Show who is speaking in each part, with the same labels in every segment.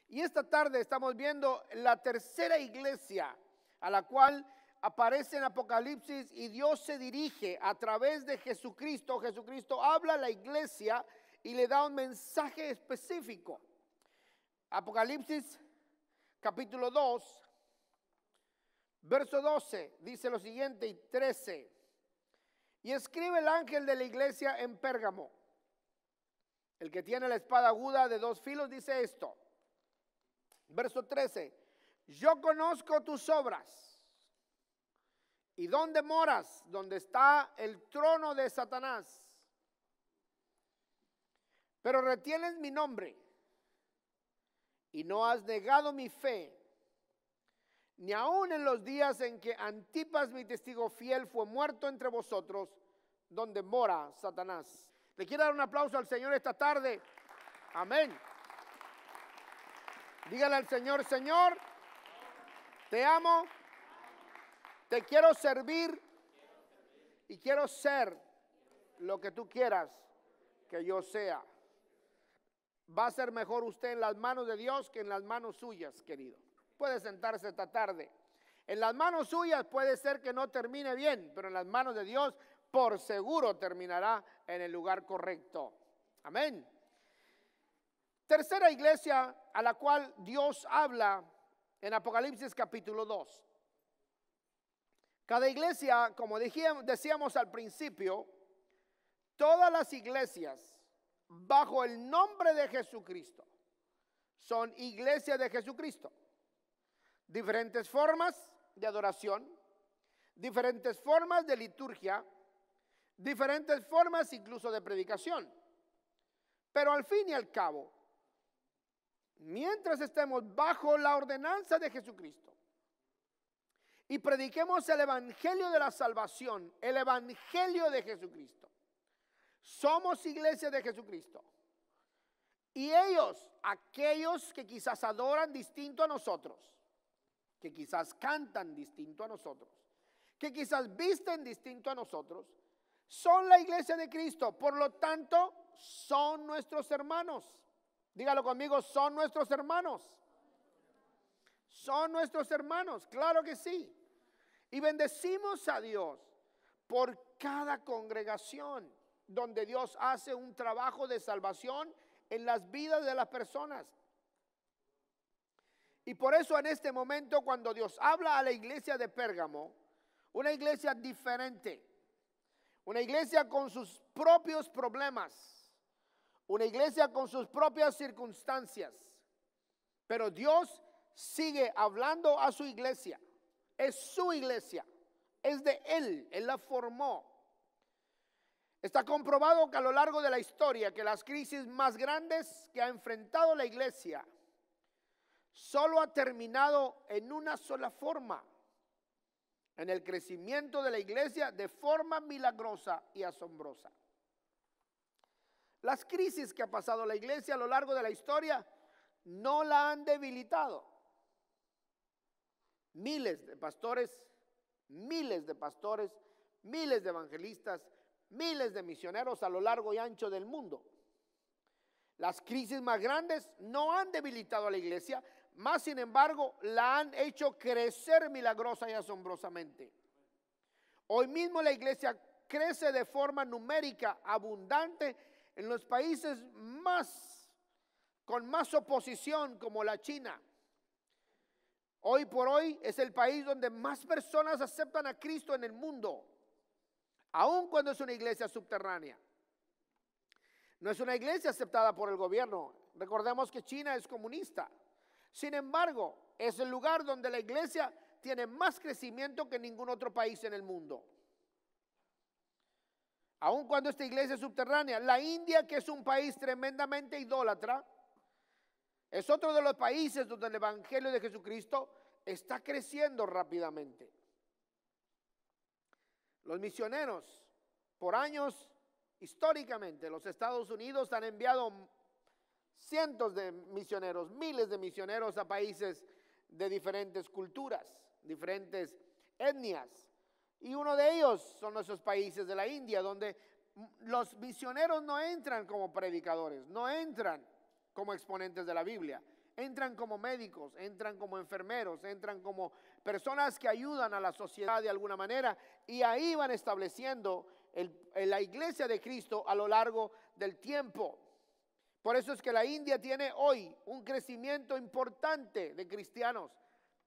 Speaker 1: Y esta tarde estamos viendo la tercera iglesia a la cual aparece en Apocalipsis y Dios se dirige a través de Jesucristo. Jesucristo habla a la iglesia y le da un mensaje específico. Apocalipsis capítulo 2, verso 12, dice lo siguiente y 13. Y escribe el ángel de la iglesia en Pérgamo, el que tiene la espada aguda de dos filos, dice esto. Verso 13. Yo conozco tus obras y dónde moras, donde está el trono de Satanás. Pero retienes mi nombre y no has negado mi fe, ni aun en los días en que Antipas, mi testigo fiel, fue muerto entre vosotros, donde mora Satanás. Le quiero dar un aplauso al Señor esta tarde. Amén. Dígale al Señor: Señor, te amo, te quiero servir y quiero ser lo que tú quieras que yo sea. Va a ser mejor usted en las manos de Dios que en las manos suyas, querido. Puede sentarse esta tarde. En las manos suyas puede ser que no termine bien, pero en las manos de Dios por seguro terminará en el lugar correcto. Amén. Tercera iglesia a la cual Dios habla en Apocalipsis capítulo 2. Cada iglesia, como decíamos al principio, todas las iglesias bajo el nombre de Jesucristo son iglesias de Jesucristo. Diferentes formas de adoración, diferentes formas de liturgia, diferentes formas incluso de predicación. Pero al fin y al cabo, mientras estemos bajo la ordenanza de Jesucristo y prediquemos el evangelio de la salvación, el evangelio de Jesucristo, somos iglesia de Jesucristo. Y ellos, aquellos que quizás adoran distinto a nosotros, que quizás cantan distinto a nosotros, que quizás visten distinto a nosotros, son la iglesia de Cristo. Por lo tanto, son nuestros hermanos. Dígalo conmigo: son nuestros hermanos. Son nuestros hermanos, claro que sí. Y bendecimos a Dios por cada congregación donde Dios hace un trabajo de salvación en las vidas de las personas. Y por eso en este momento, cuando Dios habla a la iglesia de Pérgamo, una iglesia diferente, una iglesia con sus propios problemas, una iglesia con sus propias circunstancias, pero Dios sigue hablando a su iglesia. Es su iglesia, es de Él la formó. Está comprobado que a lo largo de la historia, que las crisis más grandes que ha enfrentado la iglesia solo ha terminado en una sola forma: en el crecimiento de la iglesia de forma milagrosa y asombrosa. Las crisis que ha pasado la iglesia a lo largo de la historia no la han debilitado. Miles de pastores, miles de evangelistas, miles de misioneros a lo largo y ancho del mundo. Las crisis más grandes no han debilitado a la iglesia, más sin embargo la han hecho crecer milagrosa y asombrosamente. Hoy mismo la iglesia crece de forma numérica abundante en los países con más oposición, como la China. Hoy por hoy es el país donde más personas aceptan a Cristo en el mundo, aun cuando es una iglesia subterránea. No es una iglesia aceptada por el gobierno. Recordemos que China es comunista. Sin embargo, es el lugar donde la iglesia tiene más crecimiento que ningún otro país en el mundo. Aun cuando esta iglesia es subterránea, la India, que es un país tremendamente idólatra, es otro de los países donde el evangelio de Jesucristo está creciendo rápidamente. Los misioneros, por años, históricamente, los Estados Unidos han enviado cientos de misioneros, miles de misioneros a países de diferentes culturas, diferentes etnias. Y uno de ellos son esos países de la India, donde los misioneros no entran como predicadores, no entran como exponentes de la Biblia. Entran como médicos, entran como enfermeros, entran como personas que ayudan a la sociedad de alguna manera, y ahí van estableciendo la iglesia de Cristo a lo largo del tiempo. Por eso es que la India tiene hoy un crecimiento importante de cristianos.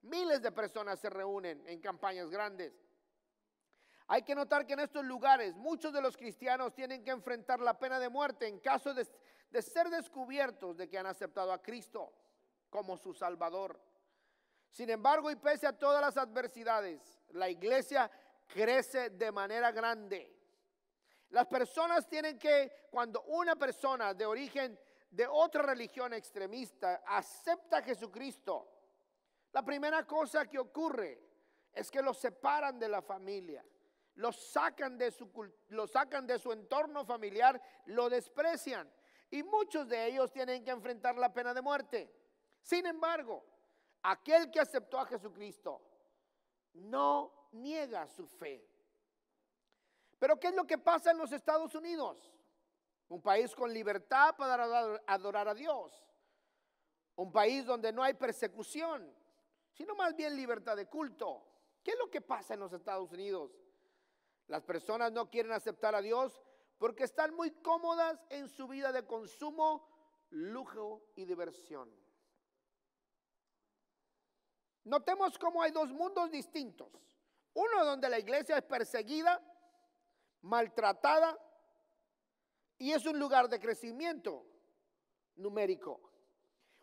Speaker 1: Miles de personas se reúnen en campañas grandes. Hay que notar que en estos lugares muchos de los cristianos tienen que enfrentar la pena de muerte en caso de ser descubiertos de que han aceptado a Cristo como su Salvador. Sin embargo, y pese a todas las adversidades, la iglesia crece de manera grande. Las personas tienen que, cuando una persona de origen de otra religión extremista acepta a Jesucristo, la primera cosa que ocurre es que los separan de la familia, los sacan de su entorno familiar, lo desprecian, y muchos de ellos tienen que enfrentar la pena de muerte. Sin embargo, aquel que aceptó a Jesucristo no niega su fe. Pero ¿qué es lo que pasa en los Estados Unidos? Un país con libertad para adorar a Dios. Un país donde no hay persecución, sino más bien libertad de culto. ¿Qué es lo que pasa en los Estados Unidos? Las personas no quieren aceptar a Dios porque están muy cómodas en su vida de consumo, lujo y diversión. Notemos cómo hay dos mundos distintos. Uno donde la iglesia es perseguida, maltratada, y es un lugar de crecimiento numérico.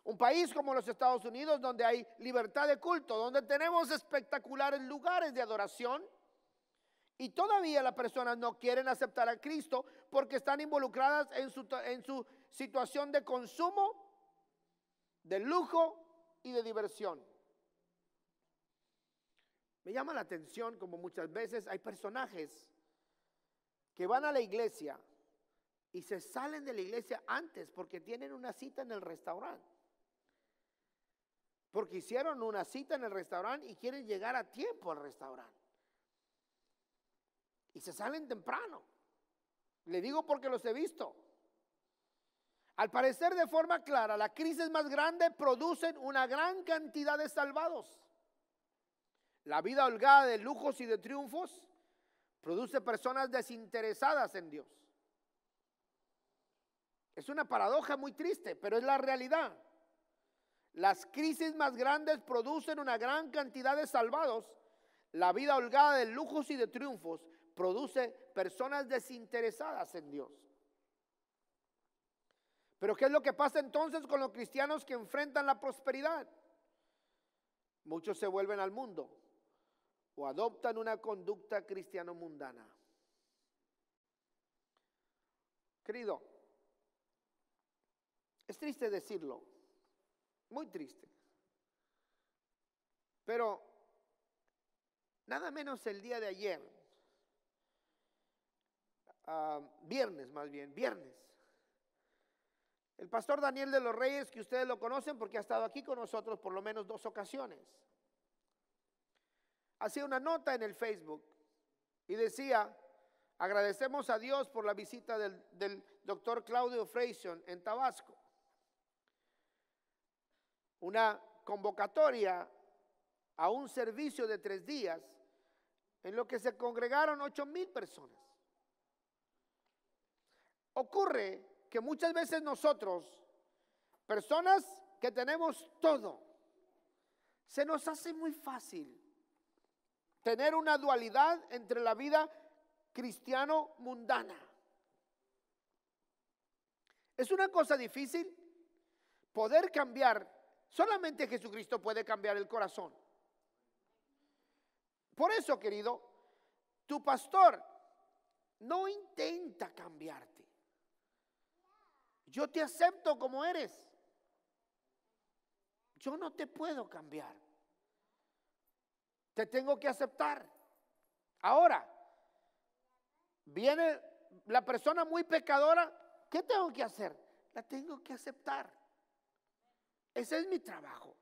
Speaker 1: Un país como los Estados Unidos donde hay libertad de culto, donde tenemos espectaculares lugares de adoración, y todavía las personas no quieren aceptar a Cristo porque están involucradas en su situación de consumo, de lujo y de diversión. Me llama la atención como muchas veces hay personajes que van a la iglesia y se salen de la iglesia antes porque tienen una cita en el restaurante. Porque hicieron una cita en el restaurante y quieren llegar a tiempo al restaurante. Y se salen temprano. Le digo porque los he visto. Al parecer, de forma clara, la crisis más grande producen una gran cantidad de salvados. La vida holgada de lujos y de triunfos produce personas desinteresadas en Dios. Es una paradoja muy triste, pero es la realidad. Las crisis más grandes producen una gran cantidad de salvados. La vida holgada de lujos y de triunfos produce personas desinteresadas en Dios. Pero ¿qué es lo que pasa entonces con los cristianos que enfrentan la prosperidad? Muchos se vuelven al mundo o adoptan una conducta cristiano mundana. Querido, es triste decirlo, muy triste, pero nada menos el día de ayer, viernes, el pastor Daniel de los Reyes, que ustedes lo conocen porque ha estado aquí con nosotros por lo menos 2 ocasiones, hacía una nota en el Facebook y decía: agradecemos a Dios por la visita del doctor Claudio Freyson en Tabasco. Una convocatoria a un servicio de 3 días en lo que se congregaron 8,000 personas. Ocurre que muchas veces nosotros, personas que tenemos todo, se nos hace muy fácil tener una dualidad entre la vida cristiano mundana. Es una cosa difícil poder cambiar. Solamente Jesucristo puede cambiar el corazón. Por eso, querido, tu pastor no intenta cambiarte. Yo te acepto como eres. Yo no te puedo cambiar. Te tengo que aceptar. Ahora, viene la persona muy pecadora. ¿Qué tengo que hacer? La tengo que aceptar. Ese es mi trabajo.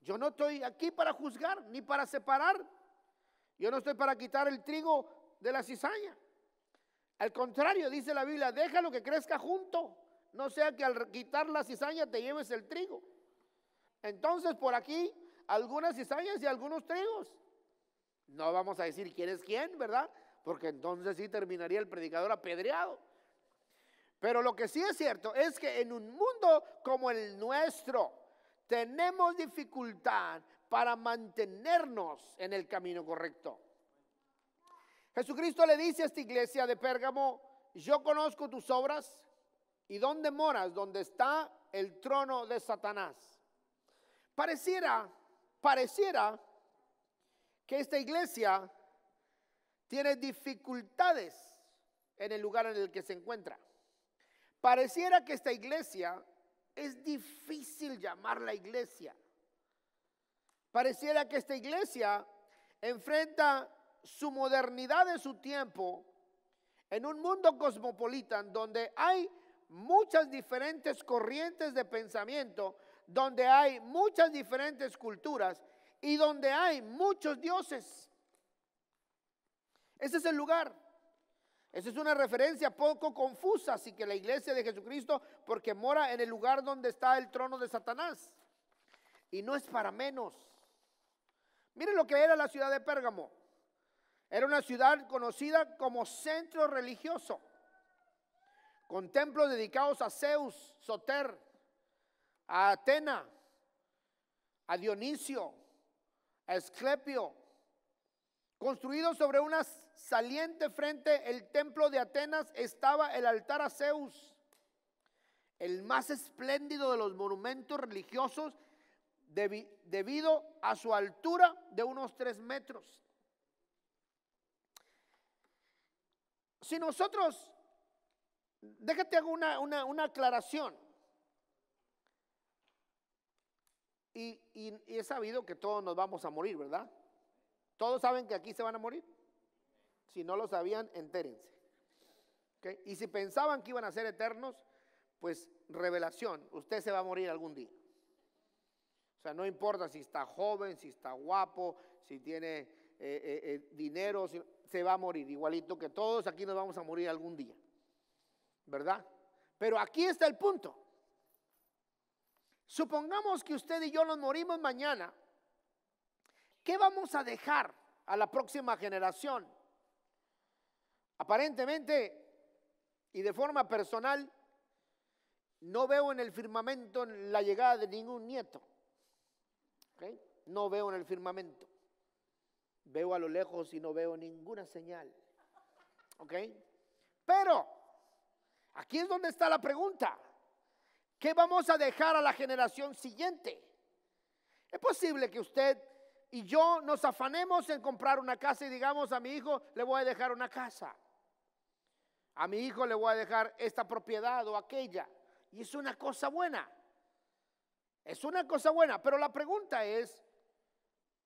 Speaker 1: Yo no estoy aquí para juzgar ni para separar. Yo no estoy para quitar el trigo de la cizaña. Al contrario, dice la Biblia: déjalo que crezca junto. No sea que al quitar la cizaña te lleves el trigo. Entonces por aquí algunas cizañas y algunos trigos. No vamos a decir quién es quién, ¿verdad? Porque entonces sí terminaría el predicador apedreado. Pero lo que sí es cierto es que en un mundo como el nuestro tenemos dificultad para mantenernos en el camino correcto. Jesucristo le dice a esta iglesia de Pérgamo: yo conozco tus obras y dónde moras, donde está el trono de Satanás. Pareciera que esta iglesia tiene dificultades en el lugar en el que se encuentra. Pareciera que esta iglesia es difícil llamarla iglesia. Pareciera que esta iglesia enfrenta su modernidad de su tiempo en un mundo cosmopolita donde hay muchas diferentes corrientes de pensamiento, donde hay muchas diferentes culturas y donde hay muchos dioses. Ese es el lugar. Esa es una referencia poco confusa, así que la iglesia de Jesucristo, porque mora en el lugar donde está el trono de Satanás. Y no es para menos. Miren lo que era la ciudad de Pérgamo. Era una ciudad conocida como centro religioso, con templos dedicados a Zeus, Soter, a Atena, a Dionisio, a Esclepio, construido sobre una saliente frente el templo de Atenas estaba el altar a Zeus, el más espléndido de los monumentos religiosos debido a su altura de unos 3 metros. Si nosotros, déjate hago una aclaración. Y he sabido que todos nos vamos a morir, ¿verdad? Todos saben que aquí se van a morir. Si no lo sabían, entérense. ¿Okay? Y si pensaban que iban a ser eternos, pues revelación, usted se va a morir algún día. O sea, no importa si está joven, si está guapo, si tiene dinero, se va a morir, igualito que todos aquí nos vamos a morir algún día, ¿verdad? Pero aquí está el punto. Supongamos que usted y yo nos morimos mañana. ¿Qué vamos a dejar a la próxima generación? Aparentemente y de forma personal, no veo en el firmamento la llegada de ningún nieto. ¿Okay? No veo en el firmamento. Veo a lo lejos y no veo ninguna señal. ¿Ok? Pero aquí es donde está la pregunta. ¿Qué vamos a dejar a la generación siguiente? Es posible que usted y yo nos afanemos en comprar una casa y digamos: a mi hijo le voy a dejar una casa. A mi hijo le voy a dejar esta propiedad o aquella. Y es una cosa buena. Es una cosa buena. Pero la pregunta es: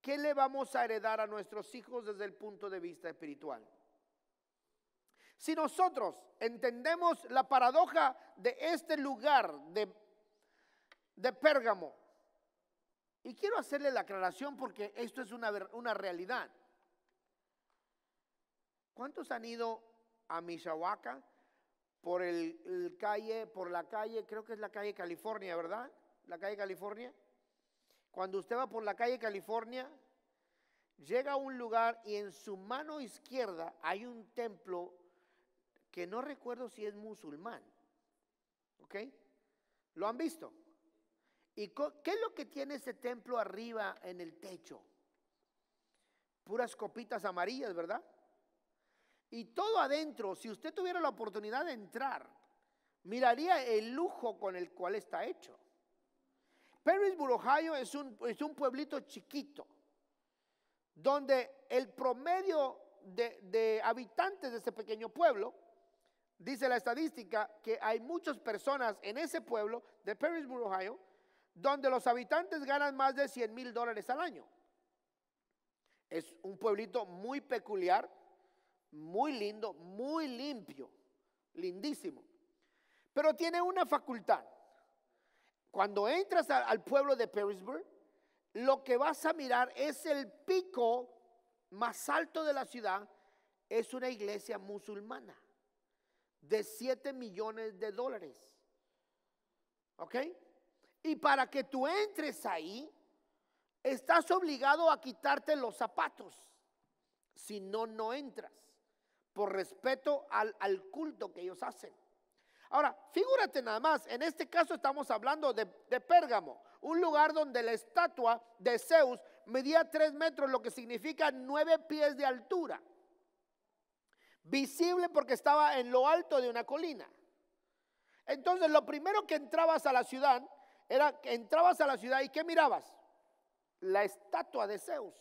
Speaker 1: ¿qué le vamos a heredar a nuestros hijos desde el punto de vista espiritual? Si nosotros entendemos la paradoja de este lugar de Pérgamo, y quiero hacerle la aclaración porque esto es una realidad. ¿Cuántos han ido a Mishawaka por la calle, creo que es la calle California, ¿verdad? La calle California. Cuando usted va por la calle California, llega a un lugar y en su mano izquierda hay un templo que no recuerdo si es musulmán. ¿Ok? ¿Lo han visto? ¿Y qué es lo que tiene ese templo arriba en el techo? Puras copitas amarillas, ¿verdad? Y todo adentro, si usted tuviera la oportunidad de entrar, miraría el lujo con el cual está hecho. Perrysburg, Ohio es un pueblito chiquito, donde el promedio de habitantes de ese pequeño pueblo, dice la estadística, que hay muchas personas en ese pueblo de Perrysburg, Ohio, donde los habitantes ganan más de $100,000 al año. Es un pueblito muy peculiar, muy lindo, muy limpio, lindísimo. Pero tiene una facultad. Cuando entras al pueblo de Perrysburg, lo que vas a mirar es el pico más alto de la ciudad. Es una iglesia musulmana de $7 millones. ¿Ok? Y para que tú entres ahí, estás obligado a quitarte los zapatos. Si no, no entras. Por respeto al culto que ellos hacen. Ahora, figúrate nada más, en este caso estamos hablando de Pérgamo, un lugar donde la estatua de Zeus medía 3 metros, lo que significa 9 pies de altura. Visible porque estaba en lo alto de una colina. Entonces, lo primero que entrabas a la ciudad, era que entrabas a la ciudad y ¿qué mirabas? La estatua de Zeus.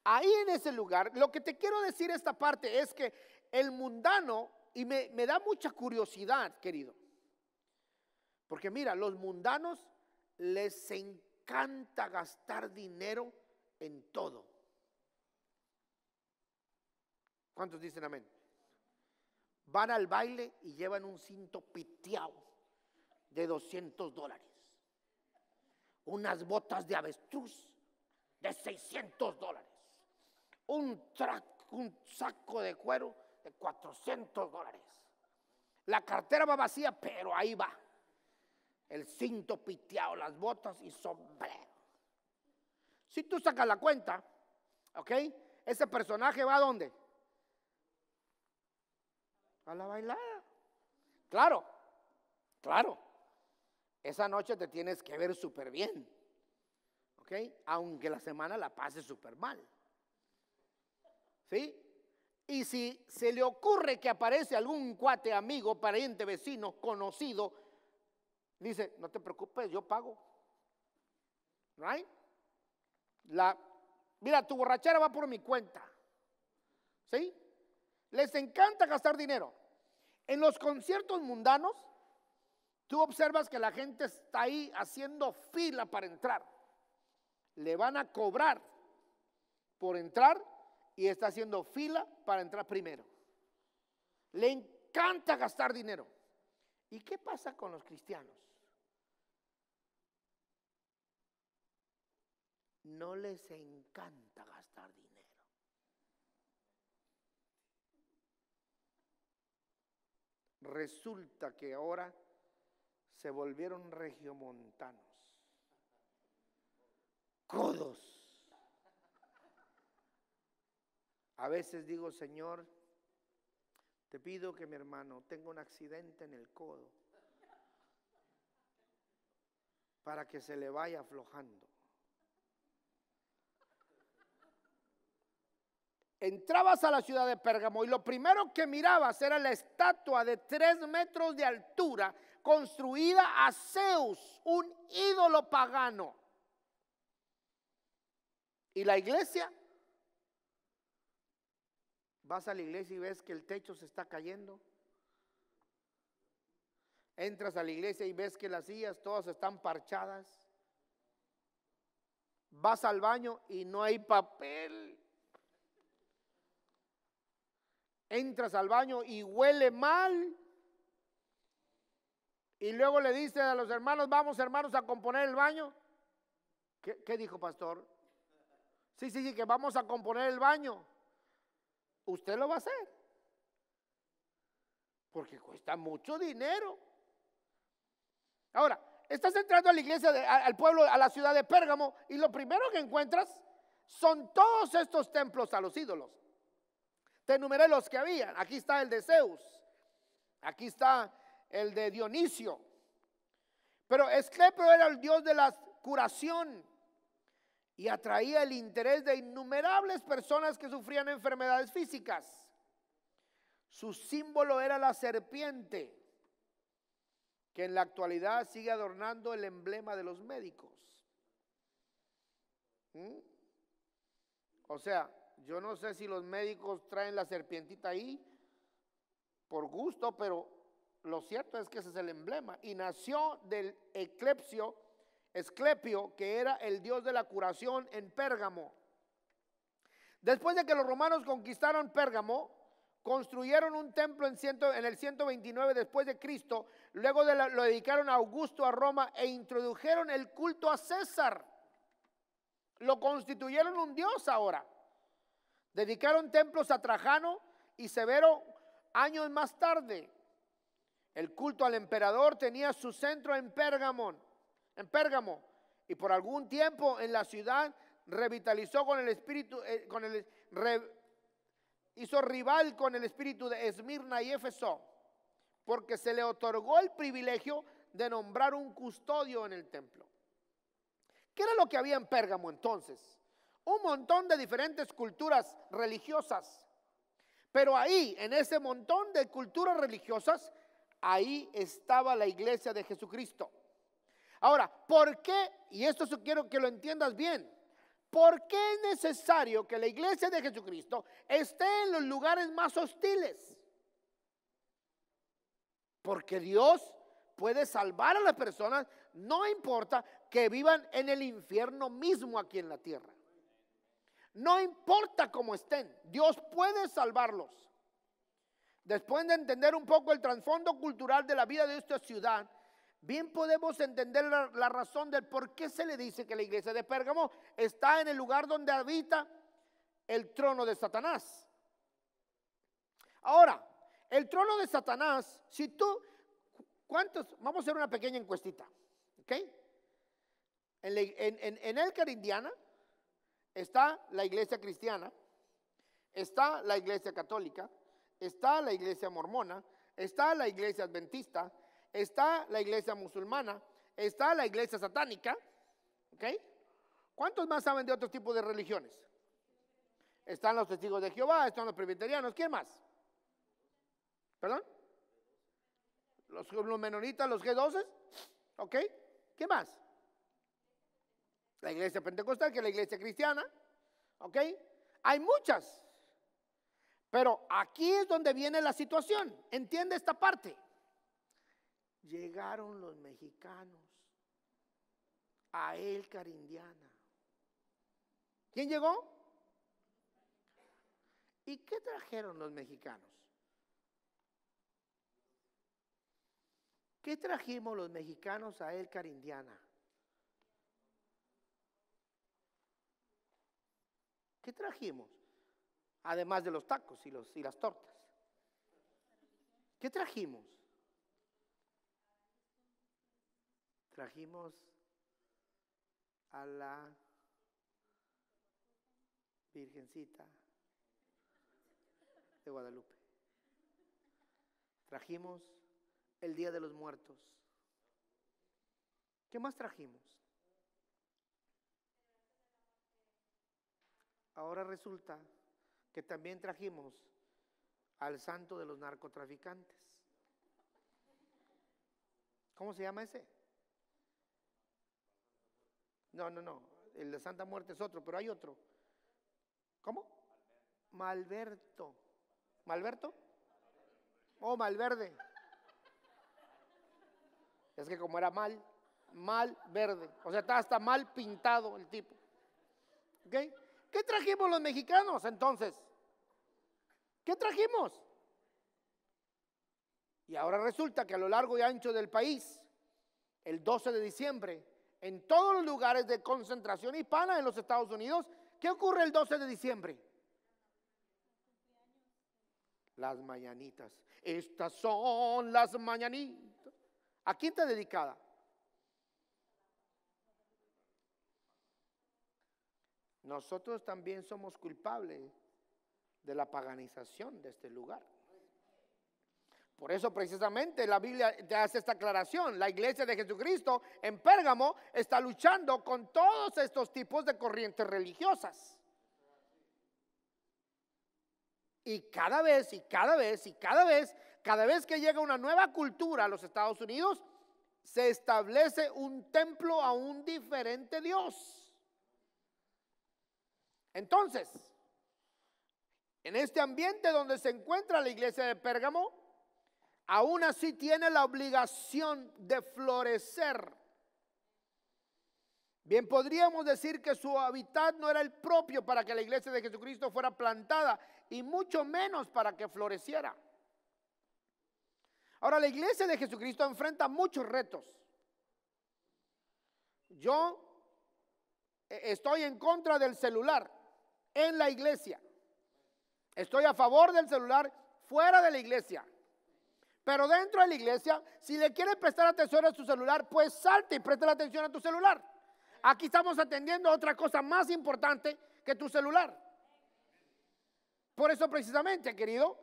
Speaker 1: Ahí en ese lugar, lo que te quiero decir esta parte es que el mundano, y me da mucha curiosidad, querido, porque mira, los mundanos les encanta gastar dinero en todo. ¿Cuántos dicen amén? Van al baile y llevan un cinto piteado de $200, unas botas de avestruz de $600, un saco de cuero de $400. La cartera va vacía, pero ahí va. El cinto piteado, las botas y sombrero. Si tú sacas la cuenta, ¿ok? Ese personaje va ¿a dónde? A la bailada. Claro, claro. Esa noche te tienes que ver súper bien. ¿Ok? Aunque la semana la pases súper mal. ¿Sí? Y si se le ocurre que aparece algún cuate, amigo, pariente, vecino, conocido, dice, no te preocupes, yo pago. Right? Mira, tu borrachera va por mi cuenta. ¿Sí? Les encanta gastar dinero. En los conciertos mundanos, tú observas que la gente está ahí haciendo fila para entrar. Le van a cobrar por entrar y está haciendo fila para entrar primero. Le encanta gastar dinero. ¿Y qué pasa con los cristianos? No les encanta gastar dinero. Resulta que ahora se volvieron regiomontanos, codos. A veces digo, Señor, te pido que mi hermano tenga un accidente en el codo para que se le vaya aflojando. Entrabas a la ciudad de Pérgamo y lo primero que mirabas era la estatua de 3 metros de altura construida a Zeus, un ídolo pagano. ¿Y la iglesia? Vas a la iglesia y ves que el techo se está cayendo. Entras a la iglesia y ves que las sillas todas están parchadas. Vas al baño y no hay papel. Entras al baño y huele mal. Y luego le dice a los hermanos, vamos hermanos a componer el baño. ¿Qué dijo pastor? Sí, que vamos a componer el baño. Usted lo va a hacer. Porque cuesta mucho dinero. Ahora, estás entrando a la iglesia, al pueblo, a la ciudad de Pérgamo, y lo primero que encuentras son todos estos templos a los ídolos. Te enumeré los que había. Aquí está el de Zeus. Aquí está el de Dionisio. Pero Asclepio era el dios de la curación y atraía el interés de innumerables personas que sufrían enfermedades físicas. Su símbolo era la serpiente, que en la actualidad sigue adornando el emblema de los médicos. O sea, yo no sé si los médicos traen la serpientita ahí por gusto, pero lo cierto es que ese es el emblema. Y nació del Asclepio, que era el dios de la curación en Pérgamo. Después de que los romanos conquistaron Pérgamo, construyeron un templo en el 129 después de Cristo. Luego lo dedicaron a Augusto, a Roma, e introdujeron el culto a César. Lo constituyeron un dios ahora. Dedicaron templos a Trajano y Severo años más tarde. El culto al emperador tenía su centro en Pérgamo. en Pérgamo, y por algún tiempo en la ciudad revitalizó con el espíritu, hizo rival con el espíritu de Esmirna y Éfeso, porque se le otorgó el privilegio de nombrar un custodio en el templo. ¿Qué era lo que había en Pérgamo entonces? Un montón de diferentes culturas religiosas. Pero ahí, en ese montón de culturas religiosas, ahí estaba la iglesia de Jesucristo. Ahora, ¿por qué? Y esto quiero que lo entiendas bien. ¿Por qué es necesario que la iglesia de Jesucristo esté en los lugares más hostiles? Porque Dios puede salvar a las personas, no importa que vivan en el infierno mismo aquí en la tierra. No importa cómo estén, Dios puede salvarlos. Después de entender un poco el trasfondo cultural de la vida de esta ciudad, bien podemos entender la razón del por qué se le dice que la iglesia de Pérgamo está en el lugar donde habita el trono de Satanás. Ahora, el trono de Satanás, vamos a hacer una pequeña encuestita, ¿ok? En Elkhart, Indiana, está la iglesia cristiana, está la iglesia católica, está la iglesia mormona, está la iglesia adventista, está la iglesia musulmana, está la iglesia satánica, ¿ok? ¿Cuántos más saben de otros tipos de religiones? Están los testigos de Jehová, están los presbiterianos, ¿quién más? ¿Perdón? Los menonitas, los G12, ¿ok? ¿Qué más? La iglesia pentecostal, que es la iglesia cristiana, ¿ok? Hay muchas, pero aquí es donde viene la situación. ¿Entiende esta parte? Llegaron los mexicanos a Elkhart, Indiana. ¿Quién llegó? ¿Y qué trajeron los mexicanos? ¿Qué trajimos los mexicanos a Elkhart, Indiana? ¿Qué trajimos? Además de los tacos y las tortas. ¿Qué trajimos? Trajimos a la Virgencita de Guadalupe. Trajimos el Día de los Muertos. ¿Qué más trajimos? Ahora resulta que también trajimos al santo de los narcotraficantes. ¿Cómo se llama ese? No, el de Santa Muerte es otro, pero hay otro. ¿Cómo? Malberto. ¿Malberto? Oh, Malverde. Es que como era mal verde, o sea, está hasta mal pintado el tipo. ¿Ok? ¿Qué trajimos los mexicanos entonces? ¿Qué trajimos? Y ahora resulta que a lo largo y ancho del país, el 12 de diciembre, en todos los lugares de concentración hispana en los Estados Unidos, ¿qué ocurre el 12 de diciembre? Las mañanitas. Estas son las mañanitas. ¿A quién está dedicada? Nosotros también somos culpables de la paganización de este lugar. Por eso precisamente la Biblia te hace esta aclaración. La iglesia de Jesucristo en Pérgamo está luchando con todos estos tipos de corrientes religiosas. Y cada vez que llega una nueva cultura a los Estados Unidos, se establece un templo a un diferente Dios. Entonces, en este ambiente donde se encuentra la iglesia de Pérgamo, aún así tiene la obligación de florecer. Bien, podríamos decir que su hábitat no era el propio para que la iglesia de Jesucristo fuera plantada, y mucho menos para que floreciera. Ahora, la iglesia de Jesucristo enfrenta muchos retos. Yo estoy en contra del celular en la iglesia. Estoy a favor del celular fuera de la iglesia. Pero dentro de la iglesia, si le quieres prestar atención a tu celular, pues salte y presta la atención a tu celular. Aquí estamos atendiendo a otra cosa más importante que tu celular. Por eso precisamente, querido,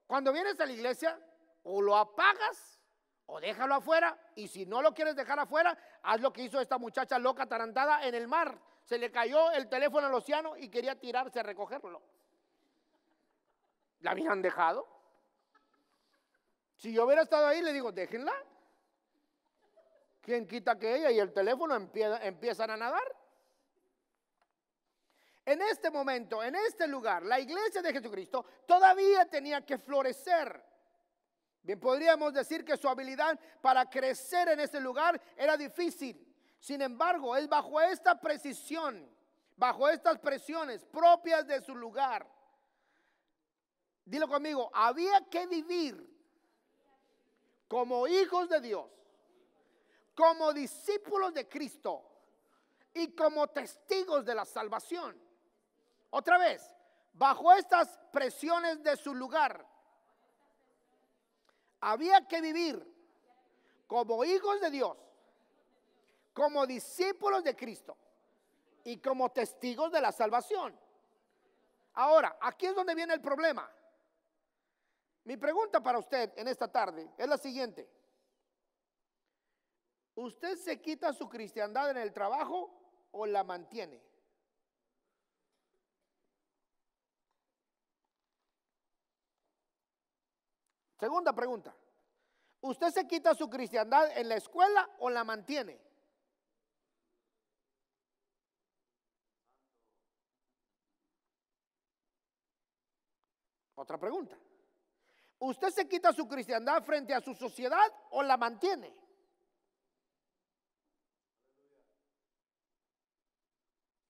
Speaker 1: cuando vienes a la iglesia, o lo apagas o déjalo afuera. Y si no lo quieres dejar afuera, haz lo que hizo esta muchacha loca atarantada en el mar. Se le cayó el teléfono al océano y quería tirarse a recogerlo. ¿La habían dejado? Si yo hubiera estado ahí, le digo, déjenla. ¿Quién quita que ella y el teléfono empiezan a nadar? En este momento, en este lugar, la iglesia de Jesucristo todavía tenía que florecer. Bien, podríamos decir que su habilidad para crecer en este lugar era difícil. Sin embargo, es bajo esta precisión, bajo estas presiones propias de su lugar. Dilo conmigo, había que vivir como hijos de Dios, como discípulos de Cristo y como testigos de la salvación. Otra vez, bajo estas presiones de su lugar, había que vivir como hijos de Dios, como discípulos de Cristo y como testigos de la salvación. Ahora, aquí es donde viene el problema. Mi pregunta para usted en esta tarde es la siguiente. ¿Usted se quita su cristiandad en el trabajo o la mantiene? Segunda pregunta. ¿Usted se quita su cristiandad en la escuela o la mantiene? Otra pregunta. ¿Usted se quita su cristiandad frente a su sociedad o la mantiene?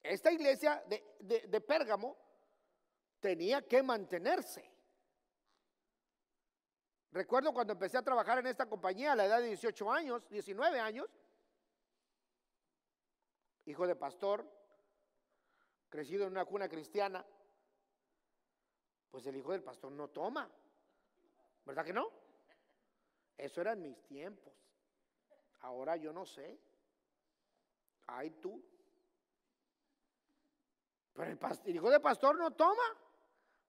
Speaker 1: Esta iglesia de Pérgamo tenía que mantenerse. Recuerdo cuando empecé a trabajar en esta compañía a la edad de 18 años, 19 años, hijo de pastor, crecido en una cuna cristiana, pues el hijo del pastor no toma. ¿Verdad que no? Eso era en mis tiempos. Ahora yo no sé. Ay tú. Pero el hijo del pastor no toma.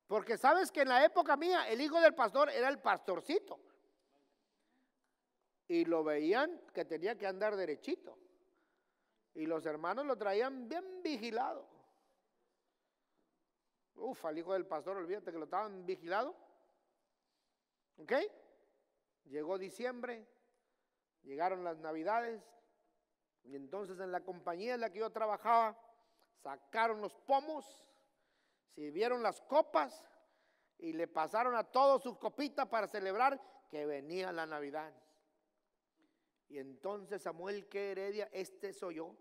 Speaker 1: Porque sabes que en la época mía el hijo del pastor era el pastorcito. Y lo veían que tenía que andar derechito. Y los hermanos lo traían bien vigilado. Uf, al hijo del pastor, olvídate que lo estaban vigilado. ¿Ok? Llegó diciembre, llegaron las navidades y entonces en la compañía en la que yo trabajaba sacaron los pomos, sirvieron las copas y le pasaron a todos sus copitas para celebrar que venía la Navidad. Y entonces Samuel que Heredia, este soy yo,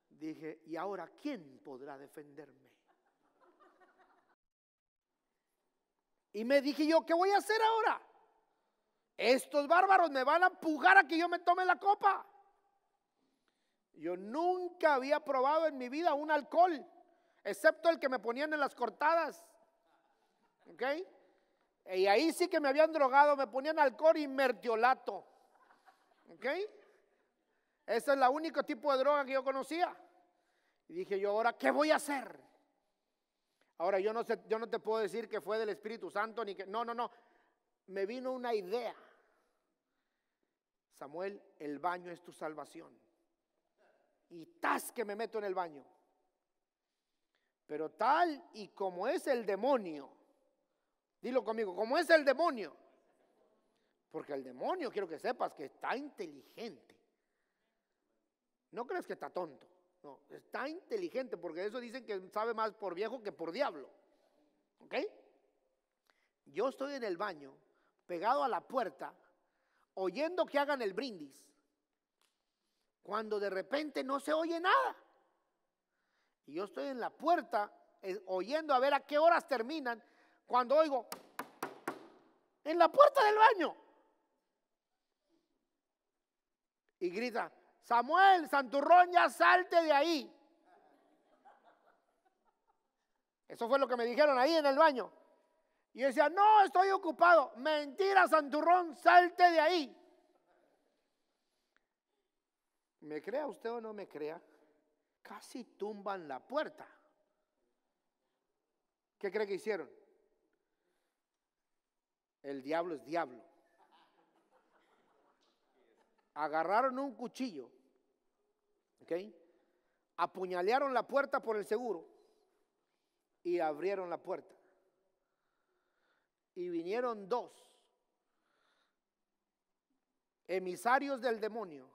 Speaker 1: dije, ¿y ahora quién podrá defenderme? Y me dije yo, ¿qué voy a hacer ahora? Estos bárbaros me van a empujar a que yo me tome la copa. Yo nunca había probado en mi vida un alcohol, excepto el que me ponían en las cortadas. ¿Ok? Y ahí sí que me habían drogado, me ponían alcohol y mertiolato. ¿Ok? Ese es el único tipo de droga que yo conocía. Y dije yo, ¿ahora qué voy a hacer? Ahora yo no sé, yo no te puedo decir que fue del Espíritu Santo ni que no. Me vino una idea. Samuel, el baño es tu salvación. Y tas que me meto en el baño. Pero tal y como es el demonio, dilo conmigo, como es el demonio. Porque el demonio, quiero que sepas que está inteligente. No crees que está tonto. No, está inteligente, porque eso dicen que sabe más por viejo que por diablo. ¿Ok? Yo estoy en el baño, pegado a la puerta, oyendo que hagan el brindis, cuando de repente no se oye nada. Y yo estoy en la puerta, oyendo a ver a qué horas terminan, cuando oigo, en la puerta del baño. Y grita, Samuel, santurrón, ya salte de ahí. Eso fue lo que me dijeron ahí en el baño. Y yo decía, no, estoy ocupado. Mentira, santurrón, salte de ahí. ¿Me crea usted o no me crea? Casi tumban la puerta. ¿Qué cree que hicieron? El diablo es diablo. Agarraron un cuchillo, ¿ok? Apuñalearon la puerta por el seguro y abrieron la puerta. Y vinieron dos emisarios del demonio.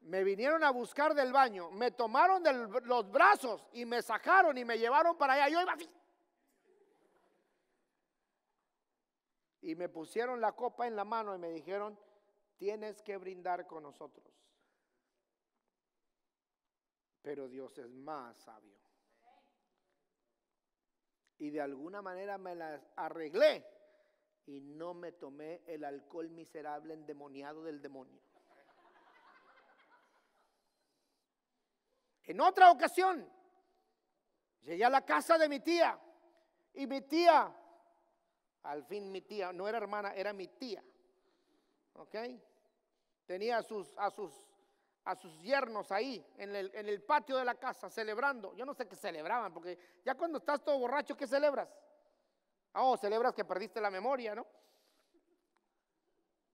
Speaker 1: Me vinieron a buscar del baño, me tomaron de los brazos y me sacaron y me llevaron para allá. Yo iba así. Y me pusieron la copa en la mano y me dijeron, tienes que brindar con nosotros. Pero Dios es más sabio. Y de alguna manera me las arreglé y no me tomé el alcohol miserable endemoniado del demonio. En otra ocasión, llegué a la casa de mi tía y mi tía, al fin mi tía, no era hermana, era mi tía, ¿ok? Tenía a sus yernos ahí en el patio de la casa celebrando. Yo no sé qué celebraban, porque ya cuando estás todo borracho, ¿qué celebras? Oh, celebras que perdiste la memoria, ¿no?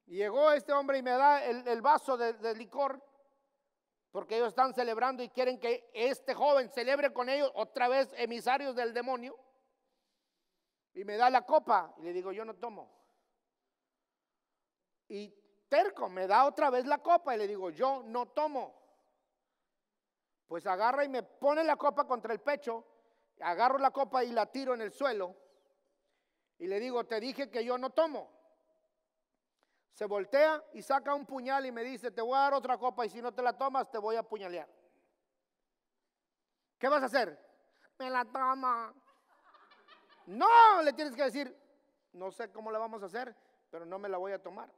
Speaker 1: Y llegó este hombre y me da el vaso de licor, porque ellos están celebrando y quieren que este joven celebre con ellos, otra vez emisarios del demonio. Y me da la copa y le digo, yo no tomo. Y terco, me da otra vez la copa y le digo, yo no tomo. Pues agarra y me pone la copa contra el pecho, agarro la copa y la tiro en el suelo y le digo, te dije que yo no tomo. Se voltea y saca un puñal y me dice, te voy a dar otra copa y si no te la tomas te voy a apuñalear. ¿Qué vas a hacer? Me la toma. No, le tienes que decir, no sé cómo la vamos a hacer, pero no me la voy a tomar.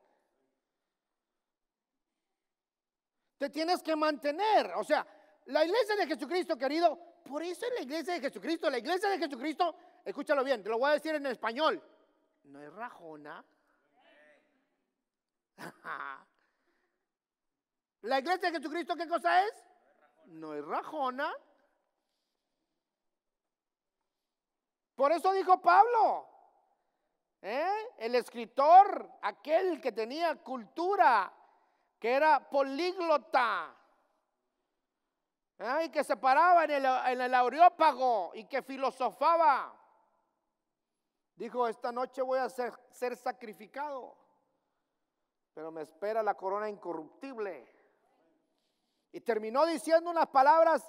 Speaker 1: Te tienes que mantener, o sea, la iglesia de Jesucristo, querido, por eso es la iglesia de Jesucristo. La iglesia de Jesucristo, escúchalo bien, te lo voy a decir en español, no es rajona. La iglesia de Jesucristo, ¿qué cosa es? No es rajona. Por eso dijo Pablo, el escritor, aquel que tenía cultura, que era políglota, y que se paraba en el Areópago y que filosofaba, dijo, esta noche voy a ser sacrificado, pero me espera la corona incorruptible. Y terminó diciendo unas palabras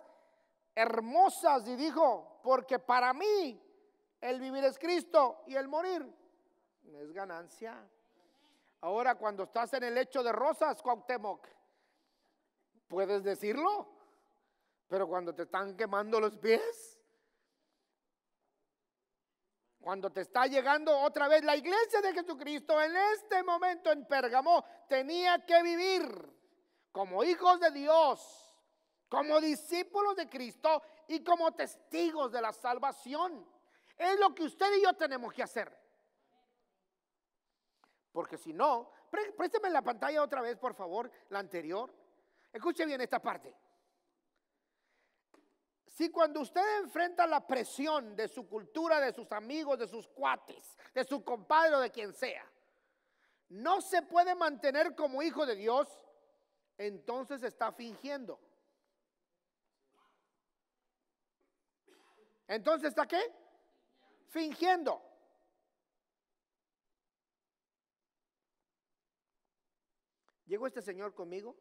Speaker 1: hermosas y dijo, porque para mí el vivir es Cristo y el morir es ganancia. Ahora cuando estás en el lecho de rosas, Cuauhtémoc, puedes decirlo, pero cuando te están quemando los pies, cuando te está llegando otra vez la iglesia de Jesucristo en este momento en Pérgamo, tenía que vivir como hijos de Dios, como discípulos de Cristo y como testigos de la salvación. Es lo que usted y yo tenemos que hacer. Porque si no, présteme la pantalla otra vez, por favor, la anterior. Escuche bien esta parte. Si cuando usted enfrenta la presión de su cultura, de sus amigos, de sus cuates, de su compadre o de quien sea, no se puede mantener como hijo de Dios, entonces está fingiendo. Entonces ¿está qué? Fingiendo. Llegó este señor conmigo,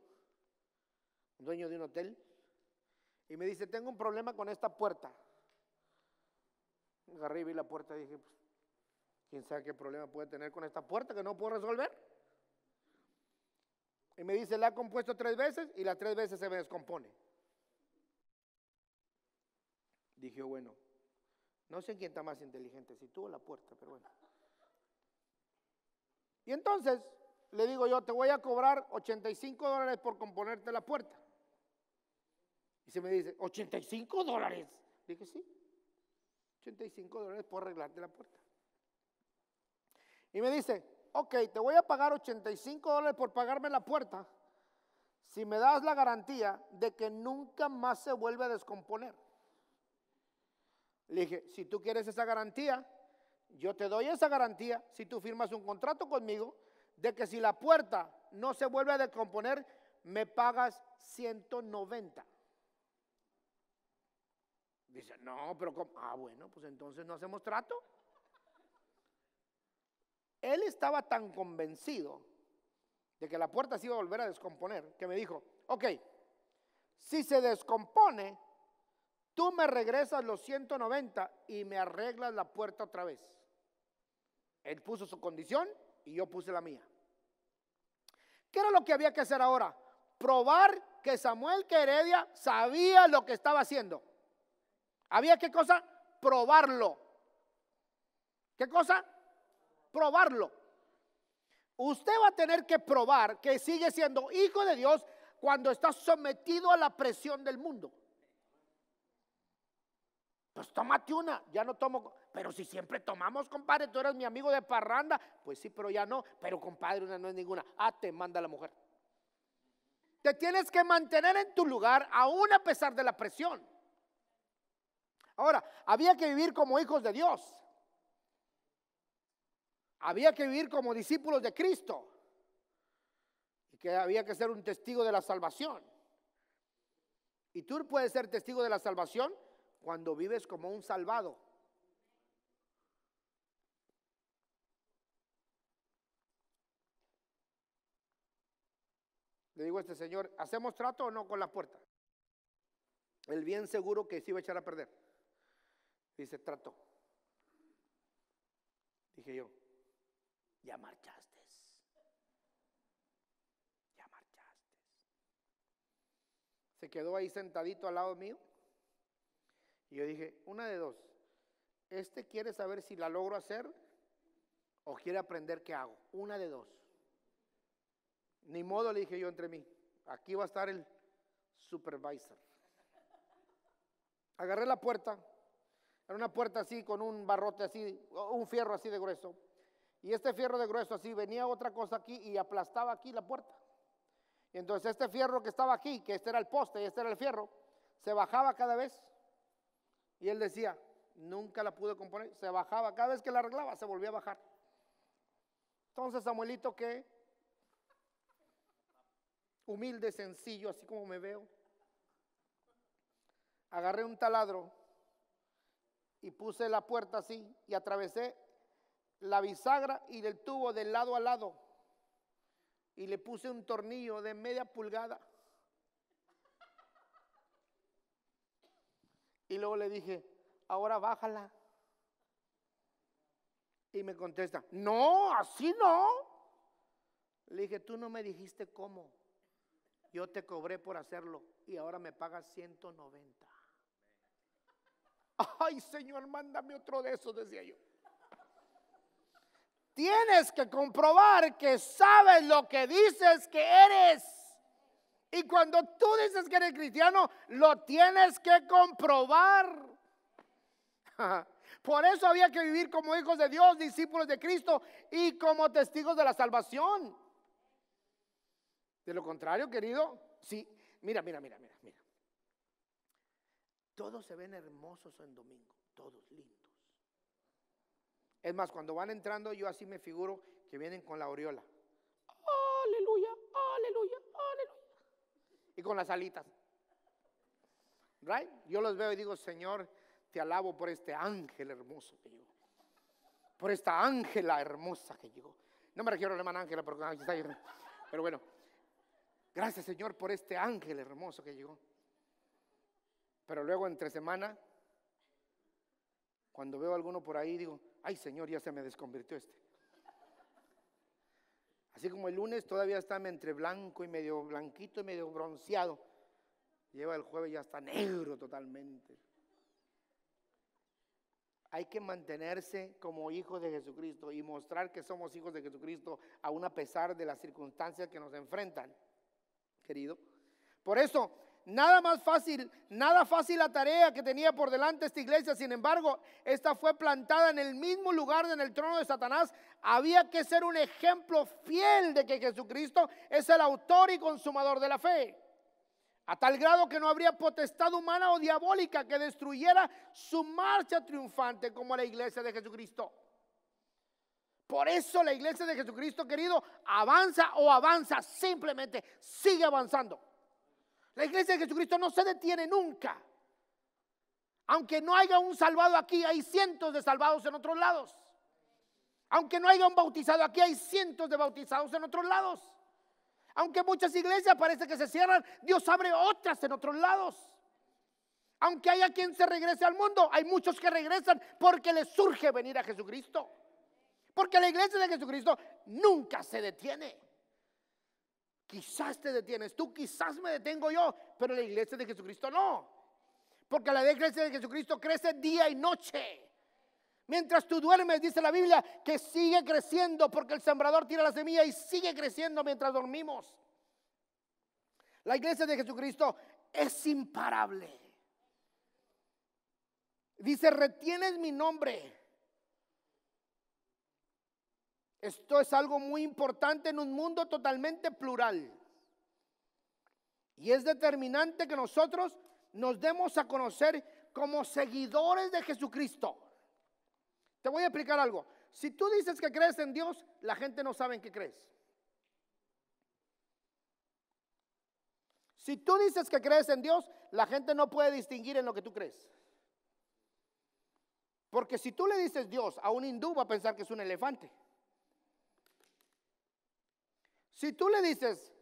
Speaker 1: dueño de un hotel, y me dice, tengo un problema con esta puerta. Agarré y vi la puerta y dije, pues, ¿quién sabe qué problema puede tener con esta puerta que no puedo resolver? Y me dice, la ha compuesto 3 veces y las 3 veces se me descompone. Dije, bueno, no sé quién está más inteligente, si tú o la puerta, pero bueno. Y entonces le digo yo, te voy a cobrar $85 por componerte la puerta. Y se me dice, $85. Dije, sí, $85 por arreglarte la puerta. Y me dice, ok, te voy a pagar $85 por pagarme la puerta si me das la garantía de que nunca más se vuelve a descomponer. Le dije, si tú quieres esa garantía, yo te doy esa garantía si tú firmas un contrato conmigo de que si la puerta no se vuelve a descomponer, me pagas 190. Dice, no, pero ¿cómo? Bueno, pues entonces no hacemos trato. Él estaba tan convencido de que la puerta se iba a volver a descomponer que me dijo, ok, si se descompone, tú me regresas los 190 y me arreglas la puerta otra vez. Él puso su condición y yo puse la mía. ¿Qué era lo que había que hacer ahora? Probar que Samuel Heredia sabía lo que estaba haciendo. ¿Había qué cosa? Probarlo. ¿Qué cosa? Probarlo. Usted va a tener que probar que sigue siendo hijo de Dios cuando está sometido a la presión del mundo. Pues tómate una, ya no tomo. Pero si siempre tomamos, compadre, tú eres mi amigo de parranda. Pues sí, pero ya no. Pero compadre, una no es ninguna. Te manda la mujer. Te tienes que mantener en tu lugar aún a pesar de la presión. Ahora, había que vivir como hijos de Dios. Había que vivir como discípulos de Cristo. Y que había que ser un testigo de la salvación. Y tú puedes ser testigo de la salvación cuando vives como un salvado. Le digo a este señor, ¿hacemos trato o no con la puerta? Él bien seguro que se iba a echar a perder. Dice, trato. Dije yo, ya marchaste. Ya marchaste. Se quedó ahí sentadito al lado mío. Y yo dije, una de dos. Este quiere saber si la logro hacer o quiere aprender qué hago. Una de dos. Ni modo, le dije yo entre mí. Aquí va a estar el supervisor. Agarré la puerta. Era una puerta así con un barrote así, un fierro así de grueso. Y este fierro de grueso así, venía otra cosa aquí y aplastaba aquí la puerta. Y entonces este fierro que estaba aquí, que este era el poste y este era el fierro, se bajaba cada vez. Y él decía, nunca la pude componer, se bajaba, cada vez que la arreglaba se volvía a bajar. Entonces Samuelito, que humilde, sencillo, así como me veo, agarré un taladro y puse la puerta así y atravesé la bisagra y el tubo de lado a lado y le puse un tornillo de media pulgada. Y luego le dije, ahora bájala. Y me contesta, no, así no. Le dije, tú no me dijiste cómo. Yo te cobré por hacerlo y ahora me pagas 190. Ay, Señor, mándame otro de esos, decía yo. Tienes que comprobar que sabes lo que dices que eres. Y cuando tú dices que eres cristiano, lo tienes que comprobar. Por eso había que vivir como hijos de Dios, discípulos de Cristo y como testigos de la salvación. De lo contrario, querido, sí, mira. Todos se ven hermosos en domingo, todos lindos. Es más, cuando van entrando, yo así me figuro que vienen con la aureola. Aleluya, aleluya, aleluya. Y con las alitas. Right? Yo los veo y digo, Señor, te alabo por este ángel hermoso que llegó. Por esta ángela hermosa que llegó. No me refiero a la hermana Ángela, pero bueno. Gracias, Señor, por este ángel hermoso que llegó. Pero luego entre semana, cuando veo a alguno por ahí, digo, ay, Señor, ya se me desconvirtió este. Así como el lunes todavía está entre blanco y medio blanquito y medio bronceado. Lleva el jueves ya está negro totalmente. Hay que mantenerse como hijos de Jesucristo y mostrar que somos hijos de Jesucristo aún a pesar de las circunstancias que nos enfrentan, querido. Por eso nada fácil la tarea que tenía por delante esta iglesia. Sin embargo, esta fue plantada en el mismo lugar en el trono de Satanás. Había que ser un ejemplo fiel de que Jesucristo es el autor y consumador de la fe. A tal grado que no habría potestad humana o diabólica que destruyera su marcha triunfante como la iglesia de Jesucristo. Por eso la iglesia de Jesucristo, querido, avanza, simplemente sigue avanzando. La iglesia de Jesucristo no se detiene nunca. Aunque no haya un salvado aquí, hay cientos de salvados en otros lados. Aunque no haya un bautizado aquí, hay cientos de bautizados en otros lados. Aunque muchas iglesias parece que se cierran, Dios abre otras en otros lados. Aunque haya quien se regrese al mundo, hay muchos que regresan porque les surge venir a Jesucristo. Porque la iglesia de Jesucristo nunca se detiene. Quizás te detienes tú, quizás me detengo yo, pero la iglesia de Jesucristo no. Porque la iglesia de Jesucristo crece día y noche. Mientras tú duermes, dice la Biblia, que sigue creciendo porque el sembrador tira la semilla y sigue creciendo mientras dormimos. La iglesia de Jesucristo es imparable. Dice, retienes mi nombre. Esto es algo muy importante en un mundo totalmente plural. Y es determinante que nosotros nos demos a conocer como seguidores de Jesucristo. Te voy a explicar algo. Si tú dices que crees en Dios, la gente no sabe en qué crees. Si tú dices que crees en Dios, la gente no puede distinguir en lo que tú crees. Porque si tú le dices Dios a un hindú, va a pensar que es un elefante. Si tú le dices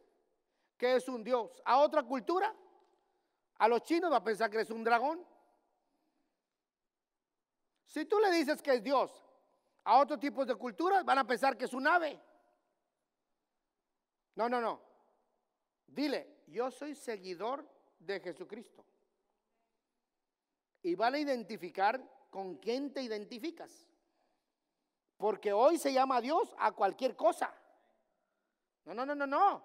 Speaker 1: que es un Dios a otra cultura, a los chinos va a pensar que es un dragón. Si tú le dices que es Dios a otro tipo de culturas, van a pensar que es un ave. No. Dile, yo soy seguidor de Jesucristo. Y van a identificar con quién te identificas. Porque hoy se llama Dios a cualquier cosa. No.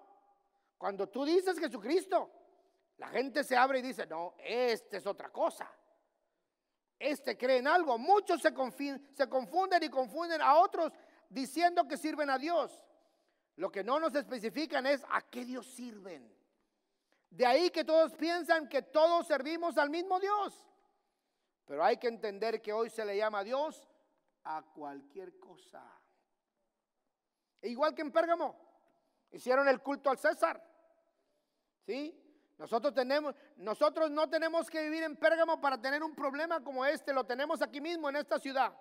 Speaker 1: Cuando tú dices Jesucristo, la gente se abre y dice, no, este es otra cosa. Este cree en algo. Muchos se confunden y confunden a otros diciendo que sirven a Dios. Lo que no nos especifican es a qué Dios sirven. De ahí que todos piensan que todos servimos al mismo Dios. Pero hay que entender que hoy se le llama Dios a cualquier cosa. Igual que en Pérgamo, hicieron el culto al César. ¿Sí? Nosotros no tenemos que vivir en Pérgamo para tener un problema como este. Lo tenemos aquí mismo en esta ciudad.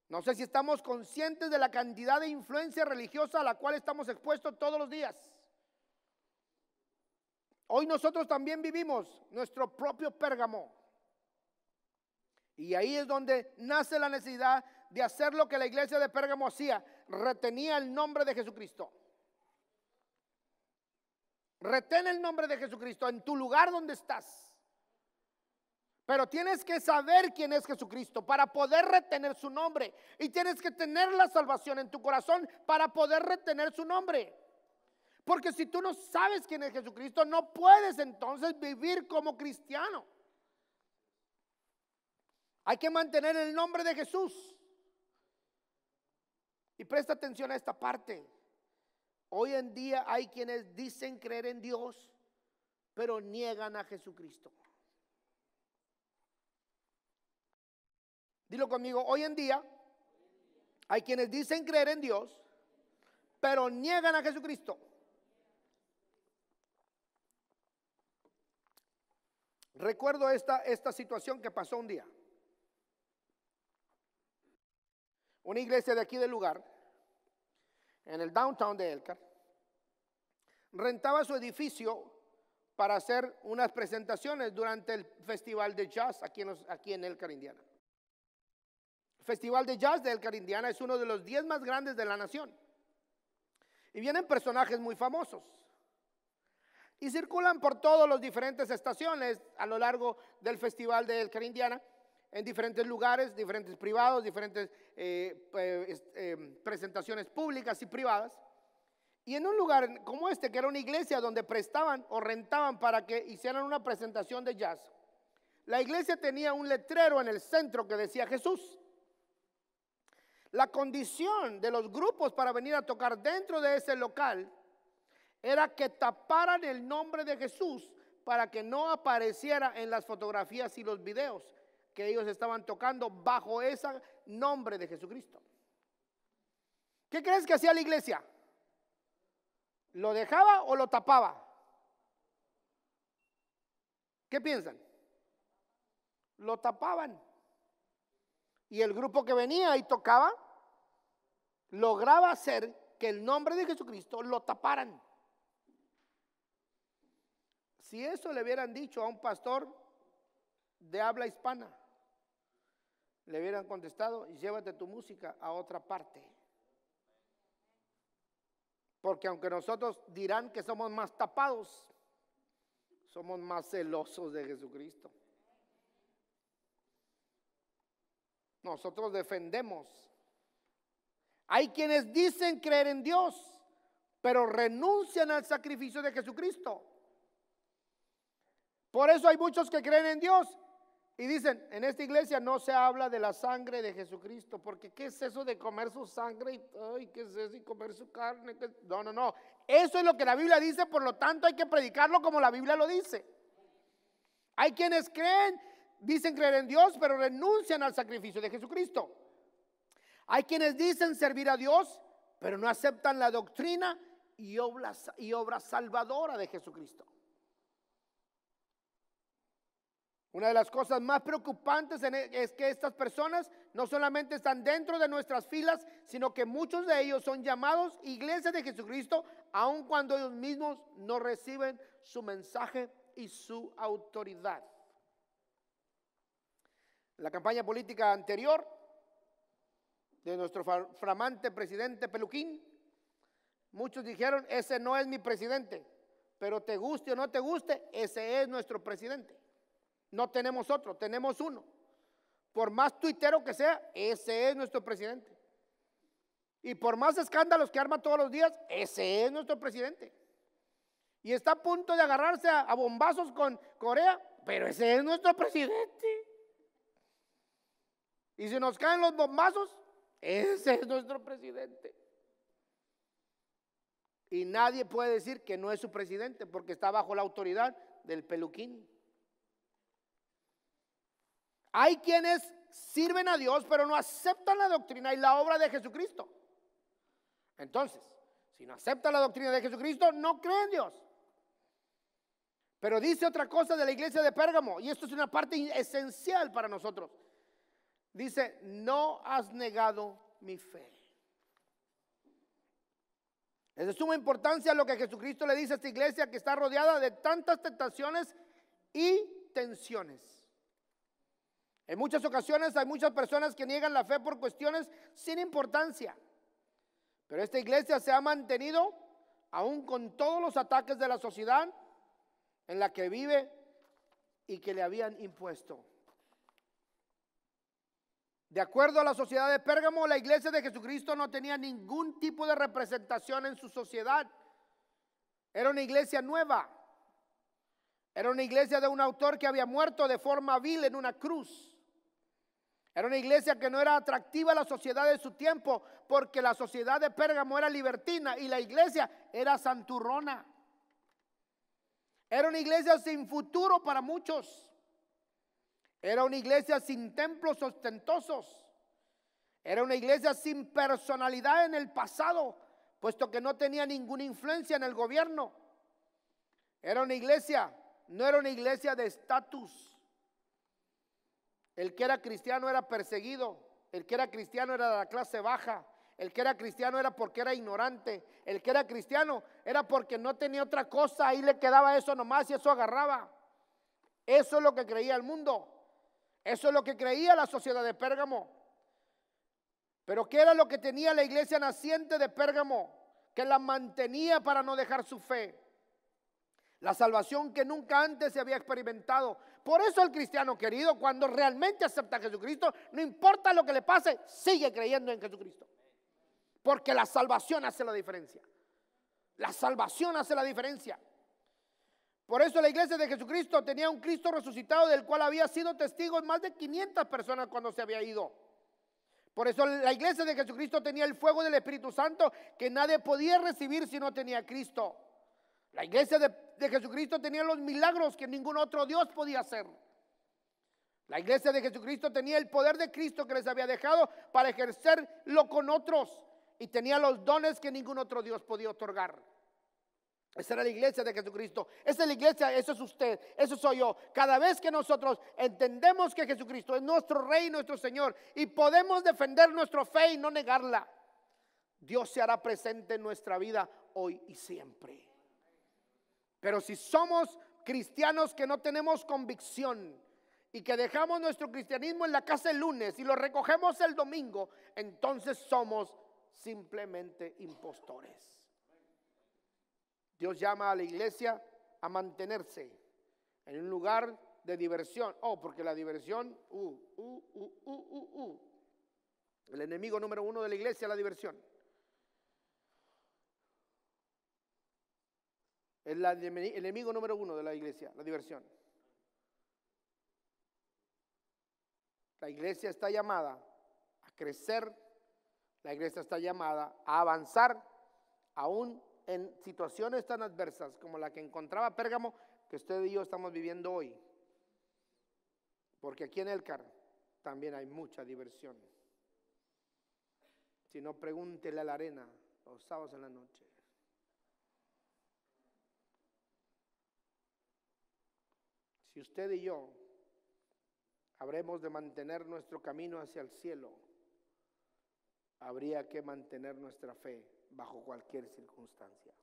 Speaker 1: No sé si estamos conscientes de la cantidad de influencia religiosa a la cual estamos expuestos todos los días. Hoy nosotros también vivimos nuestro propio Pérgamo. Y ahí es donde nace la necesidad de hacer lo que la iglesia de Pérgamo hacía. Retenía el nombre de Jesucristo. Retén el nombre de Jesucristo en tu lugar donde estás. Pero tienes que saber quién es Jesucristo para poder retener su nombre. Y tienes que tener la salvación en tu corazón para poder retener su nombre. Porque si tú no sabes quién es Jesucristo, no puedes entonces vivir como cristiano. Hay que mantener el nombre de Jesús. Y presta atención a esta parte. Hoy en día hay quienes dicen creer en Dios, pero niegan a Jesucristo. Dilo conmigo, hoy en día hay quienes dicen creer en Dios, pero niegan a Jesucristo. Recuerdo esta situación que pasó un día. Una iglesia de aquí del lugar, en el downtown de Elkhart, rentaba su edificio para hacer unas presentaciones durante el festival de jazz aquí en Elkhart, Indiana. El festival de jazz de Elkhart, Indiana es uno de los 10 más grandes de la nación. Y vienen personajes muy famosos. Y circulan por todas las diferentes estaciones a lo largo del festival de Elkhart, Indiana, en diferentes lugares, diferentes privados, diferentes presentaciones públicas y privadas. Y en un lugar como este, que era una iglesia donde prestaban o rentaban para que hicieran una presentación de jazz, la iglesia tenía un letrero en el centro que decía Jesús. La condición de los grupos para venir a tocar dentro de ese local era que taparan el nombre de Jesús para que no apareciera en las fotografías y los videos que ellos estaban tocando bajo ese nombre de Jesucristo. ¿Qué crees que hacía la iglesia? ¿Lo dejaba o lo tapaba? ¿Qué piensan? Lo tapaban. Y el grupo que venía y tocaba lograba hacer que el nombre de Jesucristo lo taparan. Si eso le hubieran dicho a un pastor de habla hispana, le hubieran contestado: llévate tu música a otra parte. Porque aunque nosotros dirán que somos más tapados, somos más celosos de Jesucristo. Nosotros defendemos. Hay quienes dicen creer en Dios, pero renuncian al sacrificio de Jesucristo. Por eso hay muchos que creen en Dios y dicen: en esta iglesia no se habla de la sangre de Jesucristo, porque ¿qué es eso de comer su sangre? Ay, ¿qué es eso de comer su carne? No. Eso es lo que la Biblia dice, por lo tanto hay que predicarlo como la Biblia lo dice. Hay quienes dicen creer en Dios, pero renuncian al sacrificio de Jesucristo. Hay quienes dicen servir a Dios, pero no aceptan la doctrina y obra salvadora de Jesucristo. Una de las cosas más preocupantes es que estas personas no solamente están dentro de nuestras filas, sino que muchos de ellos son llamados iglesia de Jesucristo, aun cuando ellos mismos no reciben su mensaje y su autoridad. En la campaña política anterior de nuestro flamante presidente Peluquín, muchos dijeron: ese no es mi presidente, pero te guste o no te guste, ese es nuestro presidente. No tenemos otro, tenemos uno. Por más tuitero que sea, ese es nuestro presidente. Y por más escándalos que arma todos los días, ese es nuestro presidente. Y está a punto de agarrarse a bombazos con Corea, pero ese es nuestro presidente. Y si nos caen los bombazos, ese es nuestro presidente. Y nadie puede decir que no es su presidente, porque está bajo la autoridad del Peluquín. Hay quienes sirven a Dios, pero no aceptan la doctrina y la obra de Jesucristo. Entonces, si no aceptan la doctrina de Jesucristo, no creen en Dios. Pero dice otra cosa de la iglesia de Pérgamo, y esto es una parte esencial para nosotros. Dice: no has negado mi fe. Es de suma importancia lo que Jesucristo le dice a esta iglesia, que está rodeada de tantas tentaciones y tensiones. En muchas ocasiones hay muchas personas que niegan la fe por cuestiones sin importancia. Pero esta iglesia se ha mantenido, aún con todos los ataques de la sociedad en la que vive y que le habían impuesto. De acuerdo a la sociedad de Pérgamo, la iglesia de Jesucristo no tenía ningún tipo de representación en su sociedad. Era una iglesia nueva. Era una iglesia de un autor que había muerto de forma vil en una cruz. Era una iglesia que no era atractiva a la sociedad de su tiempo, porque la sociedad de Pérgamo era libertina y la iglesia era santurrona. Era una iglesia sin futuro para muchos. Era una iglesia sin templos ostentosos. Era una iglesia sin personalidad en el pasado, puesto que no tenía ninguna influencia en el gobierno. Era una iglesia, no era una iglesia de estatus. El que era cristiano era perseguido. El que era cristiano era de la clase baja. El que era cristiano era porque era ignorante. El que era cristiano era porque no tenía otra cosa. Ahí le quedaba eso nomás y eso agarraba. Eso es lo que creía el mundo. Eso es lo que creía la sociedad de Pérgamo. Pero ¿qué era lo que tenía la iglesia naciente de Pérgamo, que la mantenía para no dejar su fe? La salvación que nunca antes se había experimentado. Por eso el cristiano querido, cuando realmente acepta a Jesucristo, no importa lo que le pase, sigue creyendo en Jesucristo. Porque la salvación hace la diferencia. La salvación hace la diferencia. Por eso la iglesia de Jesucristo tenía un Cristo resucitado del cual había sido testigo más de 500 personas cuando se había ido. Por eso la iglesia de Jesucristo tenía el fuego del Espíritu Santo que nadie podía recibir si no tenía a Cristo. La iglesia de Jesucristo tenía los milagros que ningún otro Dios podía hacer. La iglesia de Jesucristo tenía el poder de Cristo que les había dejado para ejercerlo con otros. Y tenía los dones que ningún otro Dios podía otorgar. Esa era la iglesia de Jesucristo. Esa es la iglesia, eso es usted, eso soy yo. Cada vez que nosotros entendemos que Jesucristo es nuestro Rey, nuestro Señor, y podemos defender nuestra fe y no negarla, Dios se hará presente en nuestra vida hoy y siempre. Pero si somos cristianos que no tenemos convicción y que dejamos nuestro cristianismo en la casa el lunes y lo recogemos el domingo, entonces somos simplemente impostores. Dios llama a la iglesia a mantenerse en un lugar de diversión. Porque la diversión, el enemigo número uno de la iglesia es la diversión. Es el enemigo número uno de la iglesia, la diversión. La iglesia está llamada a crecer, la iglesia está llamada a avanzar, aún en situaciones tan adversas como la que encontraba Pérgamo, que usted y yo estamos viviendo hoy. Porque aquí en Elcar también hay mucha diversión. Si no, pregúntele a la arena los sábados en la noche. Si usted y yo habremos de mantener nuestro camino hacia el cielo, habría que mantener nuestra fe bajo cualquier circunstancia.